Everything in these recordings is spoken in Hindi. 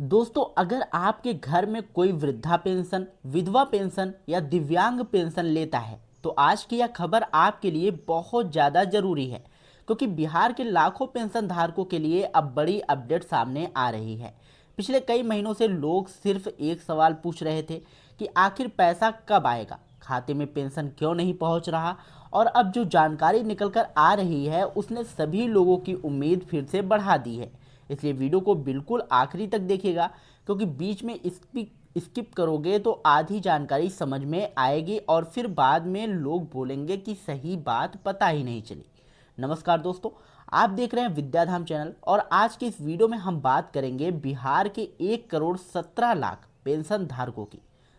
दोस्तों, अगर आपके घर में कोई वृद्धा पेंशन, विधवा पेंशन या दिव्यांग पेंशन लेता है तो आज की यह खबर आपके लिए बहुत ज़्यादा ज़रूरी है, क्योंकि बिहार के लाखों पेंशन धारकों के लिए अब बड़ी अपडेट सामने आ रही है। पिछले कई महीनों से लोग सिर्फ एक सवाल पूछ रहे थे कि आखिर पैसा कब आएगा, खाते में पेंशन क्यों नहीं पहुंच रहा। और अब जो जानकारी निकल कर आ रही है उसने सभी लोगों की उम्मीद फिर से बढ़ा दी है। इसलिए वीडियो को बिल्कुल आखिरी तक देखिएगा, क्योंकि बीच में स्किप करोगे तो आधी जानकारी समझ में आएगी और फिर बाद में लोग बोलेंगे कि सही बात पता ही नहीं चली। नमस्कार दोस्तों, आप देख रहे हैं विद्याधाम चैनल और आज के इस वीडियो में हम बात करेंगे बिहार के 1 करोड़ 17 लाख पेंशन धारकों की,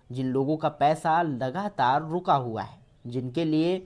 जिन लोगों का पैसा लगातार रुका हुआ है, जिनके लिए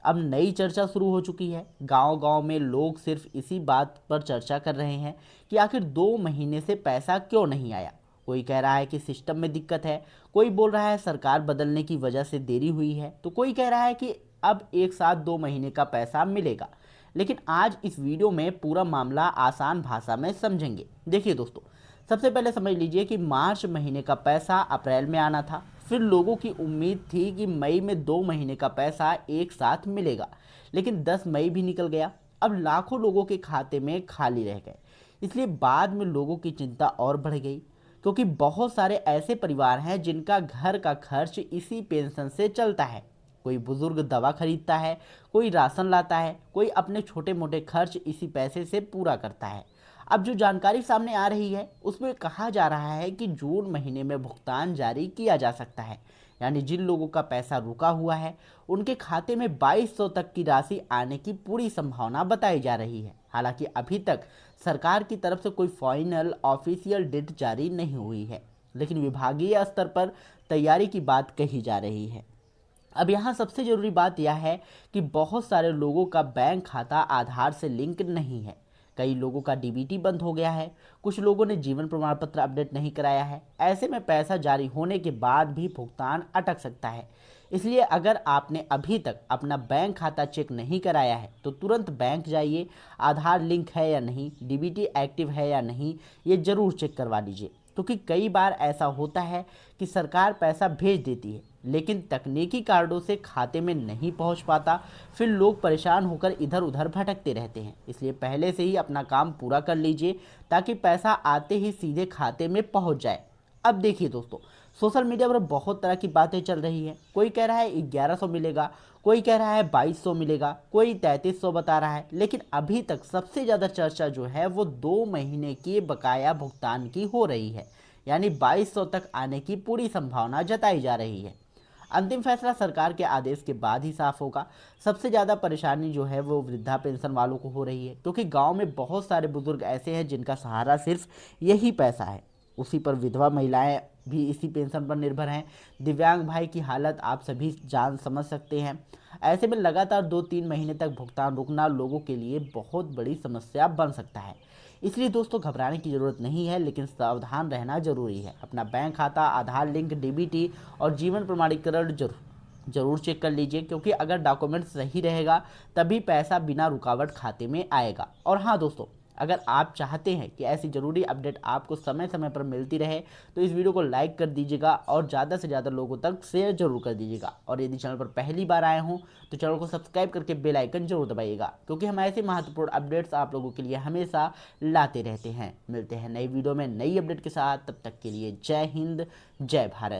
अब नई चर्चा शुरू हो चुकी है। गांव-गांव में लोग सिर्फ इसी बात पर चर्चा कर रहे हैं कि आखिर 2 महीने से पैसा क्यों नहीं आया। कोई कह रहा है कि सिस्टम में दिक्कत है, कोई बोल रहा है सरकार बदलने की वजह से देरी हुई है, तो कोई कह रहा है कि अब एक साथ 2 महीने का पैसा मिलेगा। लेकिन आज इस वीडियो में पूरा मामला आसान भाषा में समझेंगे। देखिए दोस्तों, सबसे पहले समझ लीजिए कि मार्च महीने का पैसा अप्रैल में आना था। फिर लोगों की उम्मीद थी कि मई में 2 महीने का पैसा एक साथ मिलेगा, लेकिन 10 मई भी निकल गया। अब लाखों लोगों के खाते में खाली रह गए। इसलिए बाद में लोगों की चिंता और बढ़ गई, क्योंकि बहुत सारे ऐसे परिवार हैं जिनका घर का खर्च इसी पेंशन से चलता है। कोई बुजुर्ग दवा खरीदता है, कोई राशन लाता है, कोई अपने छोटे मोटे खर्च इसी पैसे से पूरा करता है। अब जो जानकारी सामने आ रही है उसमें कहा जा रहा है कि जून महीने में भुगतान जारी किया जा सकता है, यानी जिन लोगों का पैसा रुका हुआ है उनके खाते में 2200 तक की राशि आने की पूरी संभावना बताई जा रही है। हालांकि अभी तक सरकार की तरफ से कोई फाइनल ऑफिशियल डेट जारी नहीं हुई है, लेकिन विभागीय स्तर पर तैयारी की बात कही जा रही है। अब यहाँ सबसे ज़रूरी बात यह है कि बहुत सारे लोगों का बैंक खाता आधार से लिंक नहीं है। कई लोगों का डीबीटी बंद हो गया है, कुछ लोगों ने जीवन प्रमाण पत्र अपडेट नहीं कराया है। ऐसे में पैसा जारी होने के बाद भी भुगतान अटक सकता है। इसलिए अगर आपने अभी तक अपना बैंक खाता चेक नहीं कराया है तो तुरंत बैंक जाइए, आधार लिंक है या नहीं, डीबीटी एक्टिव है या नहीं, ये ज़रूर चेक करवा लीजिए। क्योंकि कई बार ऐसा होता है कि सरकार पैसा भेज देती है लेकिन तकनीकी कार्डों से खाते में नहीं पहुंच पाता, फिर लोग परेशान होकर इधर उधर भटकते रहते हैं। इसलिए पहले से ही अपना काम पूरा कर लीजिए ताकि पैसा आते ही सीधे खाते में पहुंच जाए। अब देखिए दोस्तों, सोशल मीडिया पर बहुत तरह की बातें चल रही हैं। कोई कह रहा है 1100 मिलेगा, कोई कह रहा है 2200 मिलेगा, कोई 3300 बता रहा है, लेकिन अभी तक सबसे ज़्यादा चर्चा जो है वो 2 महीने के बकाया भुगतान की हो रही है, यानी 2200 तक आने की पूरी संभावना जताई जा रही है। अंतिम फैसला सरकार के आदेश के बाद ही साफ होगा। सबसे ज़्यादा परेशानी जो है वो वृद्धा पेंशन वालों को हो रही है, क्योंकि गांव में बहुत सारे बुजुर्ग ऐसे हैं जिनका सहारा सिर्फ यही पैसा है। उसी पर विधवा महिलाएं भी इसी पेंशन पर निर्भर हैं। दिव्यांग भाई की हालत आप सभी जान समझ सकते हैं। ऐसे में लगातार 2-3 महीने तक भुगतान रुकना लोगों के लिए बहुत बड़ी समस्या बन सकता है। इसलिए दोस्तों, घबराने की ज़रूरत नहीं है, लेकिन सावधान रहना जरूरी है। अपना बैंक खाता, आधार लिंक, डीबीटी और जीवन प्रमाणीकरण जरूर चेक कर लीजिए, क्योंकि अगर डॉक्यूमेंट सही रहेगा तभी पैसा बिना रुकावट खाते में आएगा। और हाँ दोस्तों, अगर आप चाहते हैं कि ऐसी ज़रूरी अपडेट आपको समय समय पर मिलती रहे तो इस वीडियो को लाइक कर दीजिएगा और ज़्यादा से ज़्यादा लोगों तक शेयर जरूर कर दीजिएगा। और यदि चैनल पर पहली बार आए हों तो चैनल को सब्सक्राइब करके बेल आइकन जरूर दबाइएगा, क्योंकि हम ऐसे महत्वपूर्ण अपडेट्स आप लोगों के लिए हमेशा लाते रहते हैं। मिलते हैं नई वीडियो में नई अपडेट के साथ, तब तक के लिए जय हिंद, जय भारत।